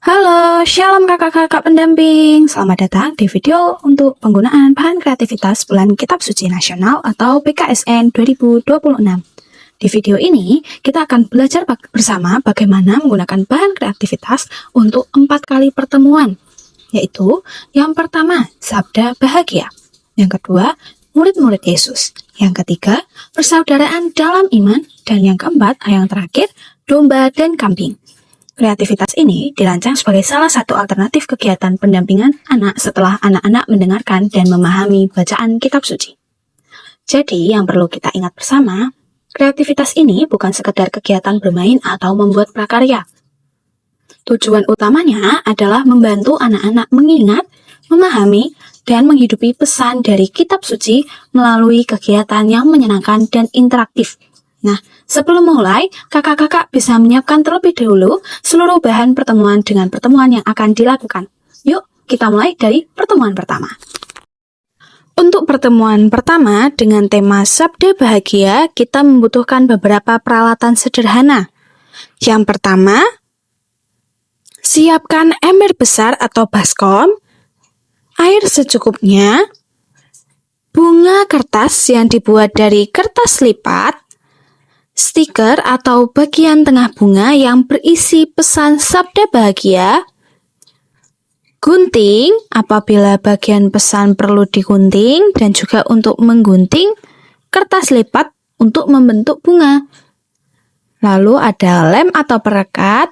Halo, shalom kakak-kakak pendamping. Selamat datang di video untuk penggunaan bahan kreativitas bulan Kitab Suci Nasional atau BKSN 2026. Di video ini, kita akan belajar bersama bagaimana menggunakan bahan kreativitas untuk 4 kali pertemuan, yaitu yang pertama, Sabda Bahagia. Yang kedua, murid-murid Yesus. Yang ketiga, persaudaraan dalam iman. Dan yang keempat, yang terakhir, domba dan kambing. Kreativitas ini dirancang sebagai salah satu alternatif kegiatan pendampingan anak setelah anak-anak mendengarkan dan memahami bacaan kitab suci. Jadi, yang perlu kita ingat bersama, kreativitas ini bukan sekedar kegiatan bermain atau membuat prakarya. Tujuan utamanya adalah membantu anak-anak mengingat, memahami, dan menghidupi pesan dari kitab suci melalui kegiatan yang menyenangkan dan interaktif. Nah, sebelum mulai, kakak-kakak bisa menyiapkan terlebih dahulu seluruh bahan pertemuan dengan pertemuan yang akan dilakukan. Yuk, kita mulai dari pertemuan pertama. Untuk pertemuan pertama dengan tema Sabda Bahagia, kita membutuhkan beberapa peralatan sederhana. Yang pertama, siapkan ember besar atau baskom, air secukupnya, bunga kertas yang dibuat dari kertas lipat, stiker atau bagian tengah bunga yang berisi pesan Sabda Bahagia, gunting apabila bagian pesan perlu digunting, dan juga untuk menggunting kertas lipat untuk membentuk bunga. Lalu ada lem atau perekat,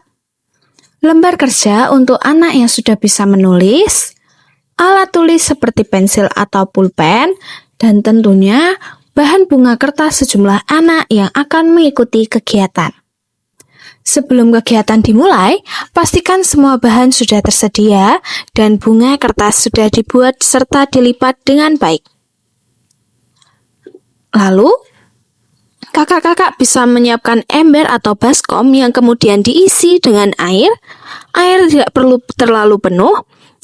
lembar kerja untuk anak yang sudah bisa menulis, alat tulis seperti pensil atau pulpen, dan tentunya bahan bunga kertas sejumlah anak yang akan mengikuti kegiatan. Sebelum kegiatan dimulai, pastikan semua bahan sudah tersedia dan bunga kertas sudah dibuat serta dilipat dengan baik. Lalu, kakak-kakak bisa menyiapkan ember atau baskom yang kemudian diisi dengan air. Air tidak perlu terlalu penuh.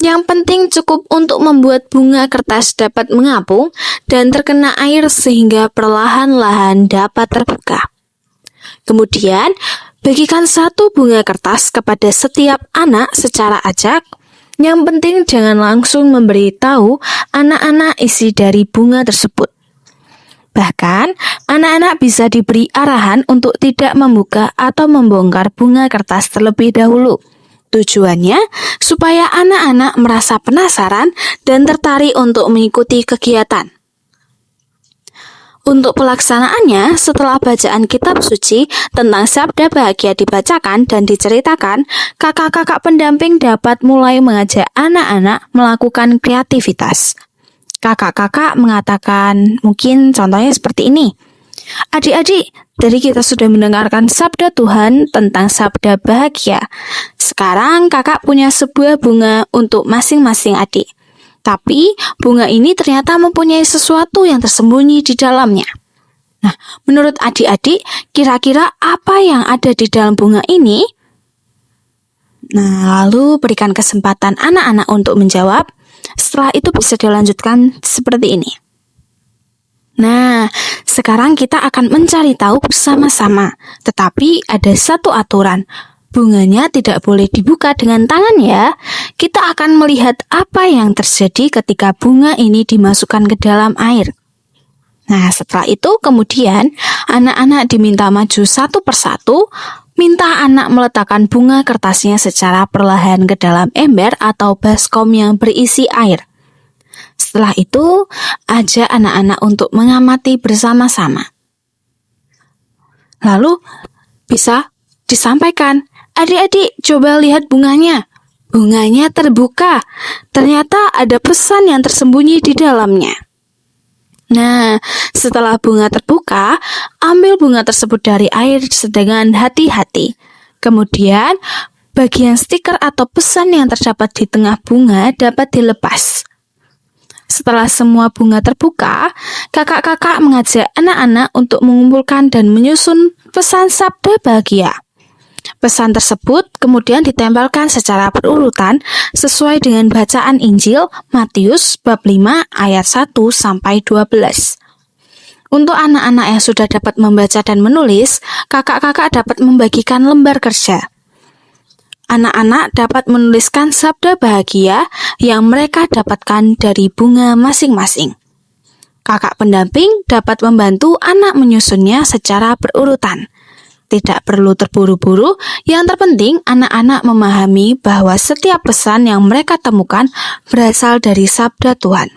Yang penting cukup untuk membuat bunga kertas dapat mengapung dan terkena air sehingga perlahan-lahan dapat terbuka. Kemudian, bagikan satu bunga kertas kepada setiap anak secara acak. Yang penting jangan langsung memberitahu anak-anak isi dari bunga tersebut. Bahkan, anak-anak bisa diberi arahan untuk tidak membuka atau membongkar bunga kertas terlebih dahulu. Tujuannya supaya anak-anak merasa penasaran dan tertarik untuk mengikuti kegiatan. Untuk pelaksanaannya, setelah bacaan kitab suci tentang Sabda Bahagia dibacakan dan diceritakan, kakak-kakak pendamping dapat mulai mengajak anak-anak melakukan kreativitas. Kakak-kakak mengatakan, mungkin contohnya seperti ini. Adik-adik, tadi kita sudah mendengarkan sabda Tuhan tentang Sabda Bahagia. Sekarang kakak punya sebuah bunga untuk masing-masing adik. Tapi bunga ini ternyata mempunyai sesuatu yang tersembunyi di dalamnya. Nah, menurut adik-adik, kira-kira apa yang ada di dalam bunga ini? Nah, lalu berikan kesempatan anak-anak untuk menjawab. Setelah itu bisa dilanjutkan seperti ini. Nah, sekarang kita akan mencari tahu bersama-sama. Tetapi ada satu aturan. Bunganya tidak boleh dibuka dengan tangan ya. Kita akan melihat apa yang terjadi ketika bunga ini dimasukkan ke dalam air. Nah, setelah itu kemudian anak-anak diminta maju satu persatu. Minta anak meletakkan bunga kertasnya secara perlahan ke dalam ember atau baskom yang berisi air. Setelah itu, ajak anak-anak untuk mengamati bersama-sama. Lalu, bisa disampaikan, adik-adik coba lihat bunganya. Bunganya terbuka. Ternyata ada pesan yang tersembunyi di dalamnya. Nah, setelah bunga terbuka, ambil bunga tersebut dari air dengan hati-hati. Kemudian, bagian stiker atau pesan yang terdapat di tengah bunga dapat dilepas. Setelah semua bunga terbuka, kakak-kakak mengajak anak-anak untuk mengumpulkan dan menyusun pesan Sabda Bahagia. Pesan tersebut kemudian ditempelkan secara berurutan sesuai dengan bacaan Injil Matius bab 5 ayat 1 sampai 12. Untuk anak-anak yang sudah dapat membaca dan menulis, kakak-kakak dapat membagikan lembar kerja. Anak-anak dapat menuliskan sabda bahagia yang mereka dapatkan dari bunga masing-masing. Kakak pendamping dapat membantu anak menyusunnya secara berurutan. Tidak perlu terburu-buru, yang terpenting anak-anak memahami bahwa setiap pesan yang mereka temukan berasal dari sabda Tuhan.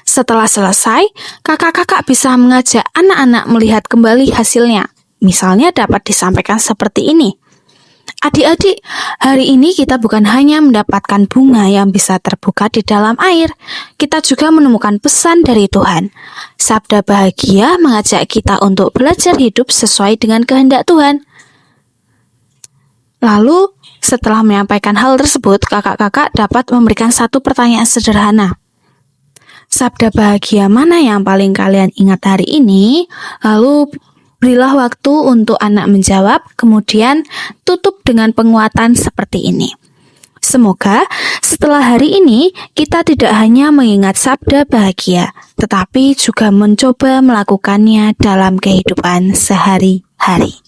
Setelah selesai, kakak-kakak bisa mengajak anak-anak melihat kembali hasilnya. Misalnya dapat disampaikan seperti ini. Adik-adik, hari ini kita bukan hanya mendapatkan bunga yang bisa terbuka di dalam air, kita juga menemukan pesan dari Tuhan. Sabda bahagia mengajak kita untuk belajar hidup sesuai dengan kehendak Tuhan. Lalu, setelah menyampaikan hal tersebut, kakak-kakak dapat memberikan satu pertanyaan sederhana. Sabda bahagia mana yang paling kalian ingat hari ini? Lalu, berilah waktu untuk anak menjawab, kemudian tutup dengan penguatan seperti ini. Semoga setelah hari ini kita tidak hanya mengingat sabda bahagia, tetapi juga mencoba melakukannya dalam kehidupan sehari-hari.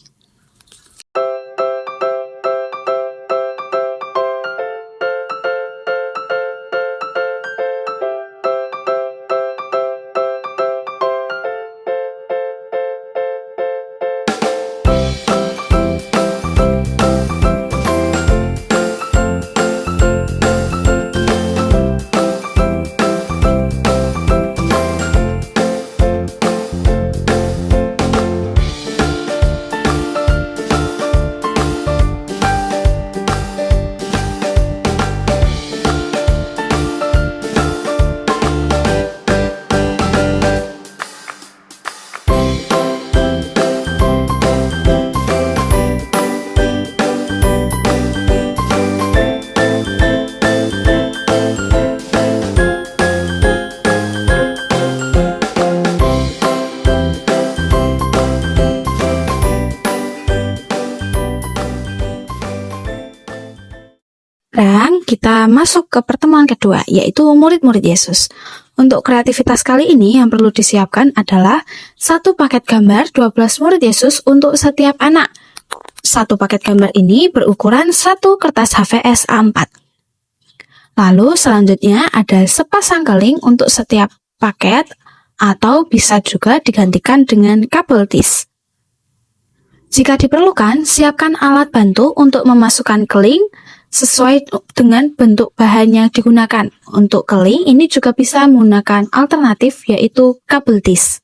Sekarang kita masuk ke pertemuan kedua, yaitu murid-murid Yesus. Untuk kreativitas kali ini yang perlu disiapkan adalah satu paket gambar 12 murid Yesus untuk setiap anak. Satu paket gambar ini berukuran satu kertas HVS A4. Lalu selanjutnya ada sepasang keling untuk setiap paket atau bisa juga digantikan dengan kabel tis. Jika diperlukan, siapkan alat bantu untuk memasukkan keling sesuai dengan bentuk bahan yang digunakan. Untuk keling ini juga bisa menggunakan alternatif yaitu kabel tis.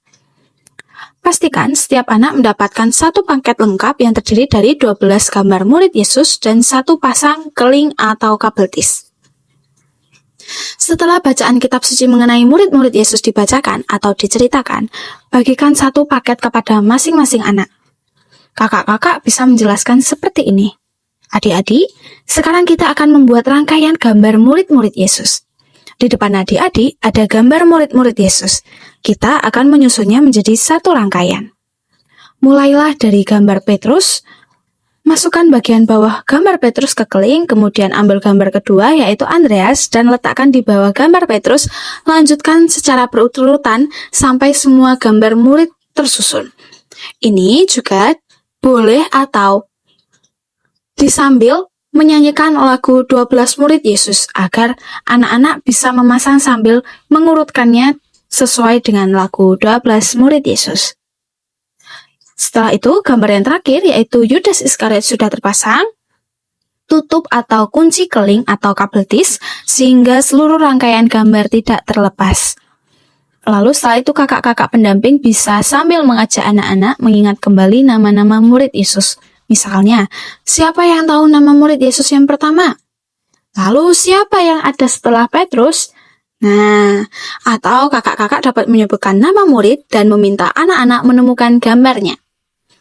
Pastikan setiap anak mendapatkan satu paket lengkap yang terdiri dari 12 gambar murid Yesus dan satu pasang keling atau kabel tis. Setelah bacaan kitab suci mengenai murid-murid Yesus dibacakan atau diceritakan, bagikan satu paket kepada masing-masing anak. Kakak-kakak bisa menjelaskan seperti ini. Adik-adik, sekarang kita akan membuat rangkaian gambar murid-murid Yesus. Di depan adik-adik ada gambar murid-murid Yesus. Kita akan menyusunnya menjadi satu rangkaian. Mulailah dari gambar Petrus, masukkan bagian bawah gambar Petrus ke keling, kemudian ambil gambar kedua yaitu Andreas dan letakkan di bawah gambar Petrus, lanjutkan secara berurutan sampai semua gambar murid tersusun. Ini juga boleh atau disambil menyanyikan lagu 12 murid Yesus agar anak-anak bisa memasang sambil mengurutkannya sesuai dengan lagu 12 murid Yesus. Setelah itu, gambar yang terakhir yaitu Yudas Iskariot sudah terpasang, tutup atau kunci keling atau kabel tis sehingga seluruh rangkaian gambar tidak terlepas. Lalu setelah itu kakak-kakak pendamping bisa sambil mengajak anak-anak mengingat kembali nama-nama murid Yesus. Misalnya, siapa yang tahu nama murid Yesus yang pertama? Lalu siapa yang ada setelah Petrus? Nah, atau kakak-kakak dapat menyebutkan nama murid dan meminta anak-anak menemukan gambarnya.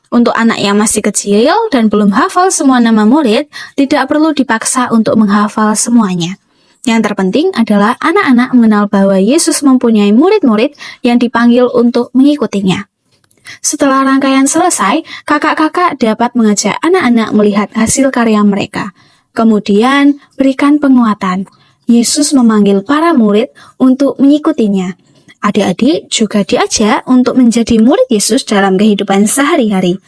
Untuk anak yang masih kecil dan belum hafal semua nama murid, tidak perlu dipaksa untuk menghafal semuanya. Yang terpenting adalah anak-anak mengenal bahwa Yesus mempunyai murid-murid yang dipanggil untuk mengikutinya. Setelah rangkaian selesai, kakak-kakak dapat mengajak anak-anak melihat hasil karya mereka. Kemudian, berikan penguatan. Yesus memanggil para murid untuk mengikutinya. Adik-adik juga diajak untuk menjadi murid Yesus dalam kehidupan sehari-hari.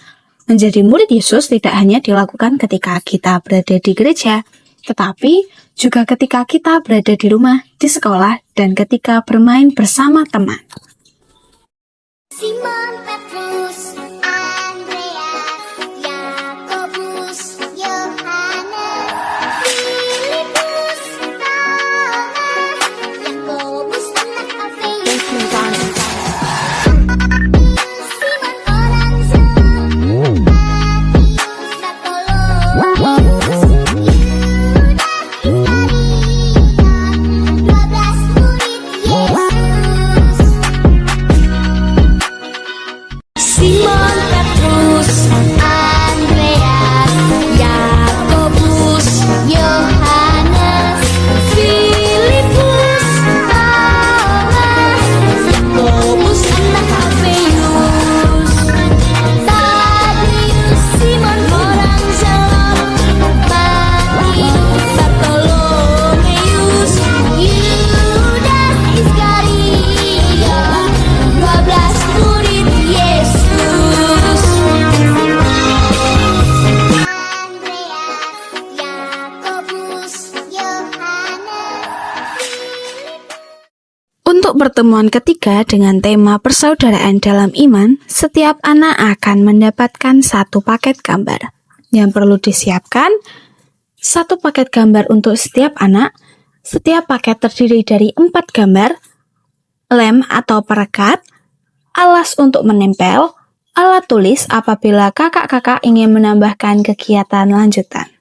Menjadi murid Yesus tidak hanya dilakukan ketika kita berada di gereja, tetapi juga ketika kita berada di rumah, di sekolah, dan ketika bermain bersama teman. Simon Petrus, Andreas, Yakobus, Yohanes, Filipus, Thomas, Yakobus anak Alfeus, Simon orang Zebedeus, Bartolomeus, Yudas Iskariot, 12 murid Yesus. Simon Petrus, Andreas, Yakobus, Yohanes, Filipus, Thomas, Yakobus anak Alfeus, Tadeus, Simon orang Zelot, Matius, Bartolomeus, Yudas Iskariot, 12 murid Yesus. Andreas, Yakobus, Yohanes. Untuk pertemuan ketiga dengan tema persaudaraan dalam iman, setiap anak akan mendapatkan satu paket gambar. Yang perlu disiapkan, satu paket gambar untuk setiap anak. Setiap paket terdiri dari 4 gambar, lem atau perekat, alas untuk menempel, alat tulis apabila kakak-kakak ingin menambahkan kegiatan lanjutan.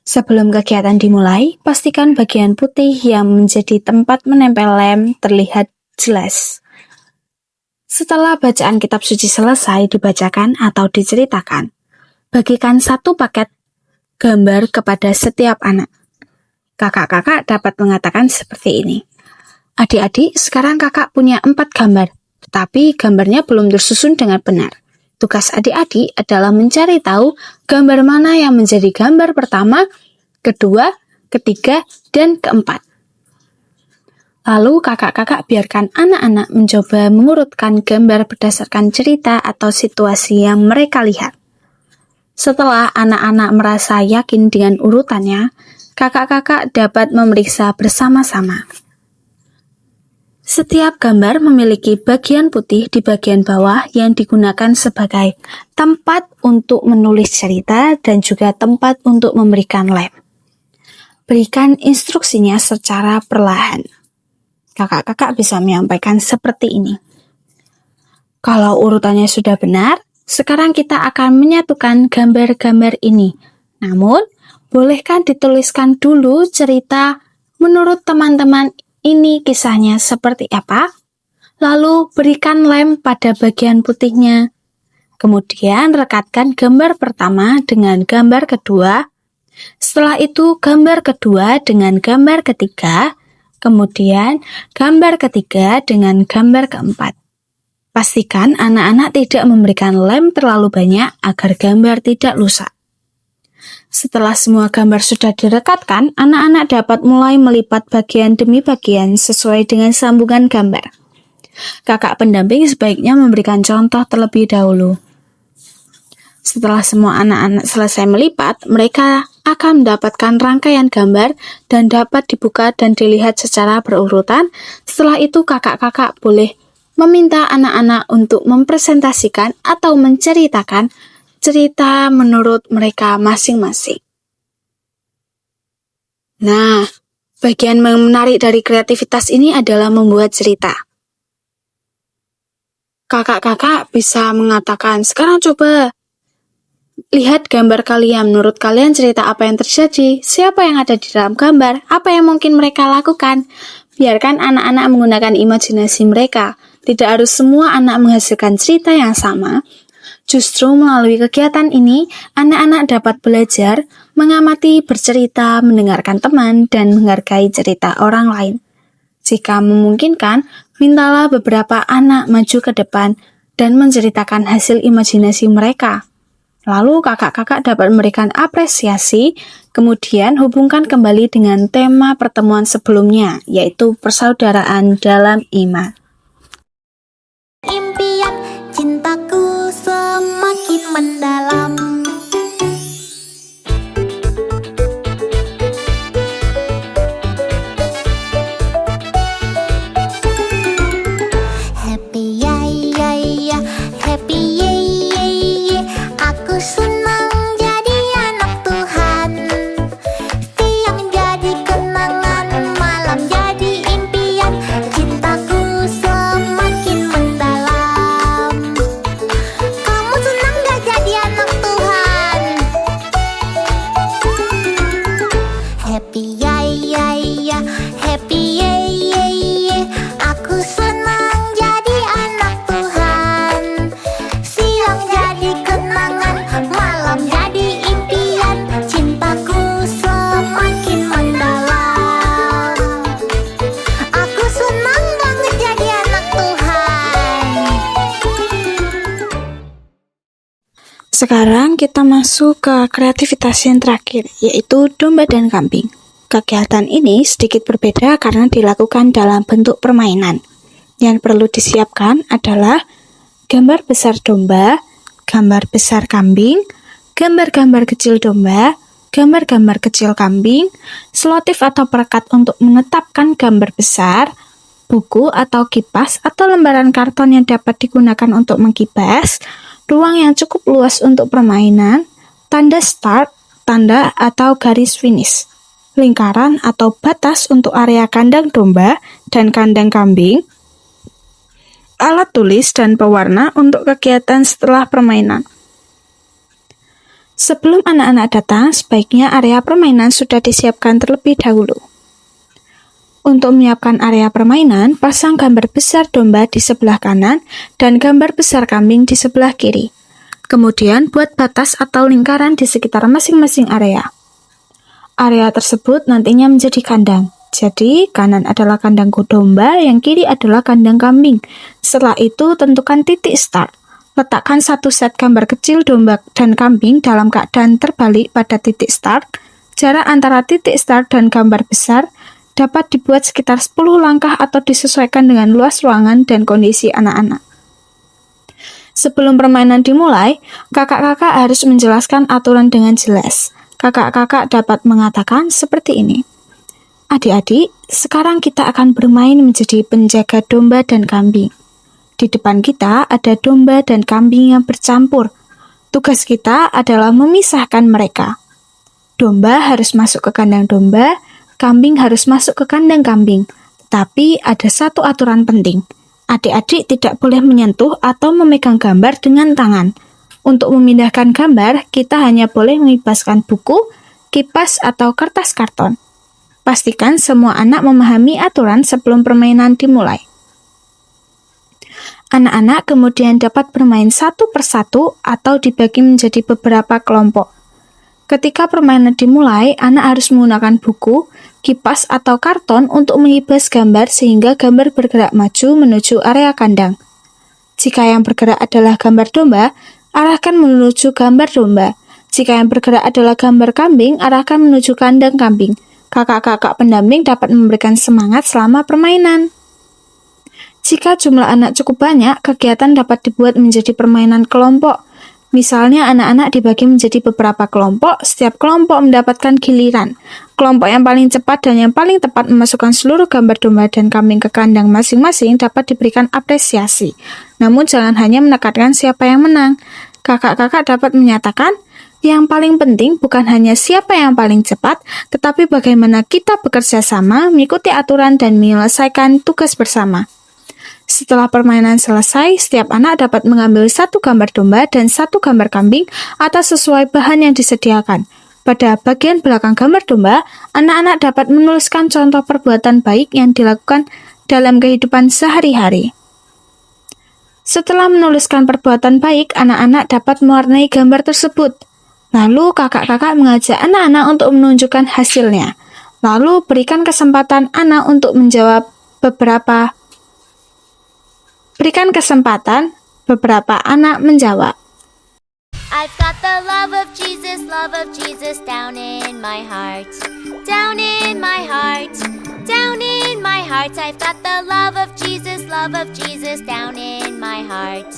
Sebelum kegiatan dimulai, pastikan bagian putih yang menjadi tempat menempel lem terlihat jelas. Setelah bacaan kitab suci selesai dibacakan atau diceritakan, bagikan satu paket gambar kepada setiap anak. Kakak-kakak dapat mengatakan seperti ini. Adik-adik, sekarang kakak punya 4 gambar, tetapi gambarnya belum tersusun dengan benar. Tugas adik-adik adalah mencari tahu gambar mana yang menjadi gambar pertama, kedua, ketiga, dan keempat. Lalu kakak-kakak biarkan anak-anak mencoba mengurutkan gambar berdasarkan cerita atau situasi yang mereka lihat. Setelah anak-anak merasa yakin dengan urutannya, kakak-kakak dapat memeriksa bersama-sama. Setiap gambar memiliki bagian putih di bagian bawah yang digunakan sebagai tempat untuk menulis cerita dan juga tempat untuk memberikan lem. Berikan instruksinya secara perlahan. Kakak-kakak bisa menyampaikan seperti ini. Kalau urutannya sudah benar, sekarang kita akan menyatukan gambar-gambar ini. Namun, bolehkah dituliskan dulu cerita menurut teman-teman ini kisahnya seperti apa? Lalu berikan lem pada bagian putihnya. Kemudian rekatkan gambar pertama dengan gambar kedua. Setelah itu gambar kedua dengan gambar ketiga. Kemudian gambar ketiga dengan gambar keempat. Pastikan anak-anak tidak memberikan lem terlalu banyak agar gambar tidak rusak. Setelah semua gambar sudah direkatkan, anak-anak dapat mulai melipat bagian demi bagian sesuai dengan sambungan gambar. Kakak pendamping sebaiknya memberikan contoh terlebih dahulu. Setelah semua anak-anak selesai melipat, mereka akan mendapatkan rangkaian gambar dan dapat dibuka dan dilihat secara berurutan. Setelah itu kakak-kakak boleh meminta anak-anak untuk mempresentasikan atau menceritakan cerita menurut mereka masing-masing. Nah, bagian menarik dari kreativitas ini adalah membuat cerita. Kakak-kakak bisa mengatakan, sekarang coba lihat gambar kalian. Menurut kalian cerita apa yang terjadi? Siapa yang ada di dalam gambar? Apa yang mungkin mereka lakukan? Biarkan anak-anak menggunakan imajinasi mereka. Tidak harus semua anak menghasilkan cerita yang sama. Justru melalui kegiatan ini, anak-anak dapat belajar, mengamati, bercerita, mendengarkan teman, dan menghargai cerita orang lain. Jika memungkinkan, mintalah beberapa anak maju ke depan dan menceritakan hasil imajinasi mereka. Lalu kakak-kakak dapat memberikan apresiasi, kemudian hubungkan kembali dengan tema pertemuan sebelumnya, yaitu persaudaraan dalam iman. Impian cintaku semakin mendalam. Sekarang kita masuk ke kreativitas yang terakhir, yaitu domba dan kambing. Kegiatan ini sedikit berbeda karena dilakukan dalam bentuk permainan. Yang perlu disiapkan adalah gambar besar domba, gambar besar kambing, gambar-gambar kecil domba, gambar-gambar kecil kambing, selotif atau perekat untuk menetapkan gambar besar, buku atau kipas atau lembaran karton yang dapat digunakan untuk mengkipas, ruang yang cukup luas untuk permainan, tanda start, tanda atau garis finish, lingkaran atau batas untuk area kandang domba dan kandang kambing, alat tulis dan pewarna untuk kegiatan setelah permainan. Sebelum anak-anak datang, sebaiknya area permainan sudah disiapkan terlebih dahulu. Untuk menyiapkan area permainan, pasang gambar besar domba di sebelah kanan dan gambar besar kambing di sebelah kiri. Kemudian, buat batas atau lingkaran di sekitar masing-masing area. Area tersebut nantinya menjadi kandang. Jadi, kanan adalah kandang domba, yang kiri adalah kandang kambing. Setelah itu, tentukan titik start. Letakkan satu set gambar kecil domba dan kambing dalam keadaan terbalik pada titik start. Jarak antara titik start dan gambar besar dapat dibuat sekitar 10 langkah atau disesuaikan dengan luas ruangan dan kondisi anak-anak. Sebelum permainan dimulai, kakak-kakak harus menjelaskan aturan dengan jelas. Kakak-kakak dapat mengatakan seperti ini. Adik-adik, sekarang kita akan bermain menjadi penjaga domba dan kambing. Di depan kita ada domba dan kambing yang bercampur. Tugas kita adalah memisahkan mereka. Domba harus masuk ke kandang domba, kambing harus masuk ke kandang kambing. Tapi ada satu aturan penting. Adik-adik tidak boleh menyentuh atau memegang gambar dengan tangan. Untuk memindahkan gambar, kita hanya boleh membebaskan buku, kipas, atau kertas karton. Pastikan semua anak memahami aturan sebelum permainan dimulai. Anak-anak kemudian dapat bermain satu persatu atau dibagi menjadi beberapa kelompok. Ketika permainan dimulai, anak harus menggunakan buku, kipas, atau karton untuk mengibas gambar sehingga gambar bergerak maju menuju area kandang. Jika yang bergerak adalah gambar domba, arahkan menuju gambar domba. Jika yang bergerak adalah gambar kambing, arahkan menuju kandang kambing. Kakak-kakak pendamping dapat memberikan semangat selama permainan. Jika jumlah anak cukup banyak, kegiatan dapat dibuat menjadi permainan kelompok. Misalnya, anak-anak dibagi menjadi beberapa kelompok, setiap kelompok mendapatkan giliran. Kelompok yang paling cepat dan yang paling tepat memasukkan seluruh gambar domba dan kambing ke kandang masing-masing dapat diberikan apresiasi. Namun, jangan hanya menekankan siapa yang menang. Kakak-kakak dapat menyatakan, yang paling penting bukan hanya siapa yang paling cepat, tetapi bagaimana kita bekerja sama, mengikuti aturan, dan menyelesaikan tugas bersama. Setelah permainan selesai, setiap anak dapat mengambil satu gambar domba dan satu gambar kambing atas sesuai bahan yang disediakan. Pada bagian belakang gambar domba, anak-anak dapat menuliskan contoh perbuatan baik yang dilakukan dalam kehidupan sehari-hari. Setelah menuliskan perbuatan baik, anak-anak dapat mewarnai gambar tersebut. Lalu kakak-kakak mengajak anak-anak untuk menunjukkan hasilnya. Lalu berikan kesempatan anak untuk menjawab beberapa anak menjawab. I've got the love of Jesus down in my heart. Down in my heart. Down in my heart. I've got the love of Jesus down in my heart.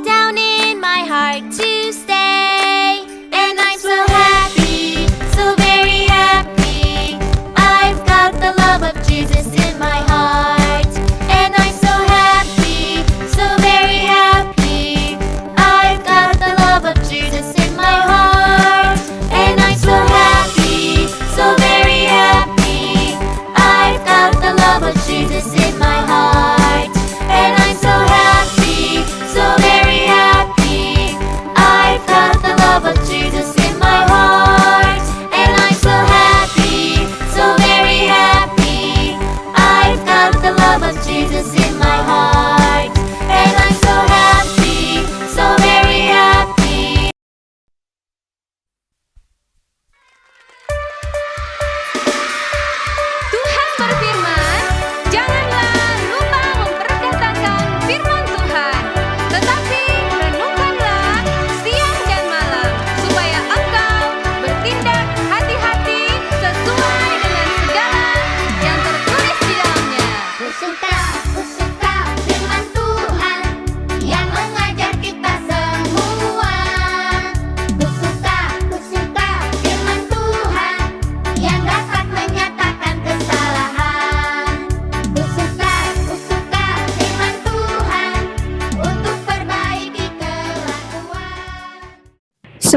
Down in my heart to stay. And I'm so happy, so very happy. I've got the love of Jesus in my heart. And I'm so happy, so very happy. I've got the love of Jesus in my heart. And I'm so happy, so very happy. I've got the love of Jesus in my heart. And I'm so happy, so very happy. I've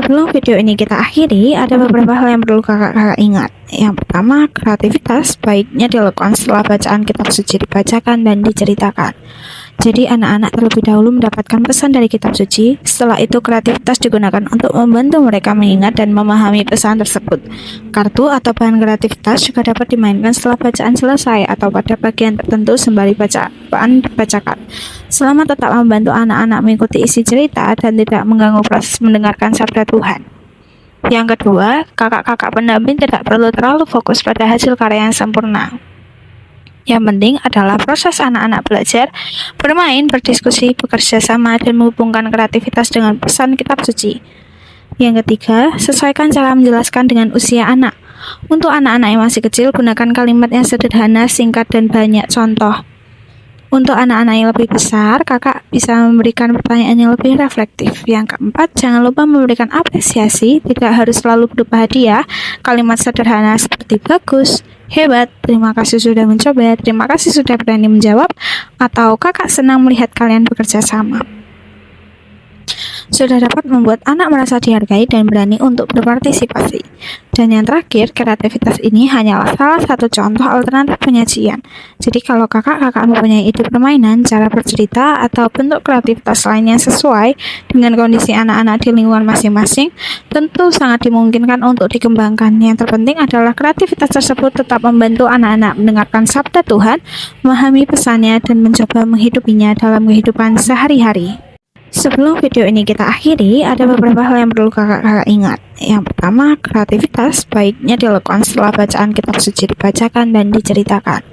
Sebelum video ini kita akhiri, ada beberapa hal yang perlu kakak-kakak ingat. Yang pertama, kreativitas baiknya dilakukan setelah bacaan kitab suci dibacakan dan diceritakan. Jadi anak-anak terlebih dahulu mendapatkan pesan dari kitab suci, setelah itu kreativitas digunakan untuk membantu mereka mengingat dan memahami pesan tersebut. Kartu atau bahan kreativitas juga dapat dimainkan setelah bacaan selesai atau pada bagian tertentu sembari bacaan dibacakan. Selama tetap membantu anak-anak mengikuti isi cerita dan tidak mengganggu proses mendengarkan sabda Tuhan. Yang kedua, kakak-kakak pendamping tidak perlu terlalu fokus pada hasil karya yang sempurna. Yang penting adalah proses anak-anak belajar, bermain, berdiskusi, bekerja sama, dan menghubungkan kreativitas dengan pesan kitab suci. Yang ketiga, sesuaikan cara menjelaskan dengan usia anak. Untuk anak-anak yang masih kecil, gunakan kalimat yang sederhana, singkat, dan banyak contoh. Untuk anak-anak yang lebih besar, kakak bisa memberikan pertanyaan yang lebih reflektif. Yang keempat, jangan lupa memberikan apresiasi, tidak harus selalu berupa hadiah. Kalimat sederhana seperti bagus, hebat, terima kasih sudah mencoba, terima kasih sudah berani menjawab, atau kakak senang melihat kalian bekerja sama. Sudah dapat membuat anak merasa dihargai dan berani untuk berpartisipasi. Dan yang terakhir, kreativitas ini hanyalah salah satu contoh alternatif penyajian. Jadi kalau kakak-kakak mempunyai ide permainan, cara bercerita, atau bentuk kreativitas lain yang sesuai dengan kondisi anak-anak di lingkungan masing-masing, tentu sangat dimungkinkan untuk dikembangkan. Yang terpenting adalah kreativitas tersebut tetap membantu anak-anak mendengarkan sabda Tuhan, memahami pesannya, dan mencoba menghidupinya dalam kehidupan sehari-hari. Sebelum video ini kita akhiri, ada beberapa hal yang perlu kakak-kakak ingat. Yang pertama, kreativitas baiknya dilakukan setelah bacaan kitab suci dibacakan dan diceritakan.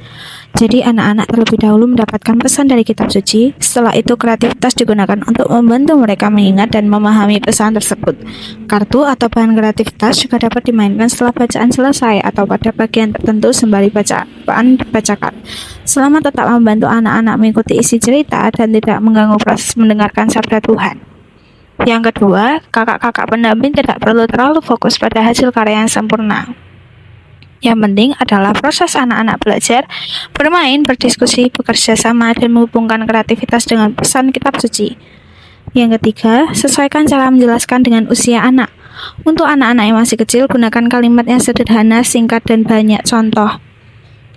Jadi anak-anak terlebih dahulu mendapatkan pesan dari kitab suci, setelah itu kreativitas digunakan untuk membantu mereka mengingat dan memahami pesan tersebut. Kartu atau bahan kreativitas juga dapat dimainkan setelah bacaan selesai atau pada bagian tertentu sembari bacaan dibacakan. Selama tetap membantu anak-anak mengikuti isi cerita dan tidak mengganggu proses mendengarkan sabda Tuhan. Yang kedua, kakak-kakak pendamping tidak perlu terlalu fokus pada hasil karya yang sempurna. Yang penting adalah proses anak-anak belajar, bermain, berdiskusi, bekerja sama, dan menghubungkan kreativitas dengan pesan kitab suci. Yang ketiga, sesuaikan cara menjelaskan dengan usia anak. Untuk anak-anak yang masih kecil, gunakan kalimat yang sederhana, singkat, dan banyak contoh.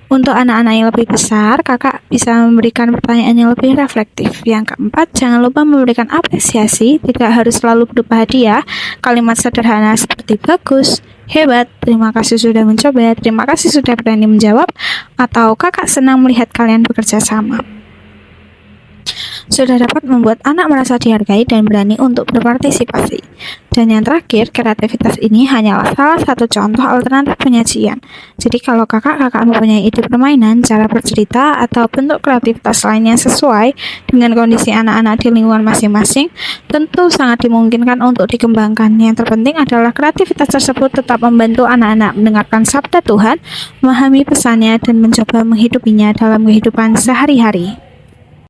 Untuk anak-anak yang lebih besar, kakak bisa memberikan pertanyaan yang lebih reflektif. Yang keempat, jangan lupa memberikan apresiasi, tidak harus selalu berupa hadiah. Kalimat sederhana seperti bagus, hebat, terima kasih sudah mencoba, terima kasih sudah berani menjawab, atau kakak senang melihat kalian bekerja sama. Sudah dapat membuat anak merasa dihargai dan berani untuk berpartisipasi. Dan yang terakhir, kreativitas ini hanyalah salah satu contoh alternatif penyajian. Jadi kalau kakak-kakak mempunyai ide permainan, cara bercerita, atau bentuk kreativitas lain yang sesuai dengan kondisi anak-anak di lingkungan masing-masing, tentu sangat dimungkinkan untuk dikembangkan. Yang terpenting adalah kreativitas tersebut tetap membantu anak-anak mendengarkan sabda Tuhan, memahami pesannya, dan mencoba menghidupinya dalam kehidupan sehari-hari.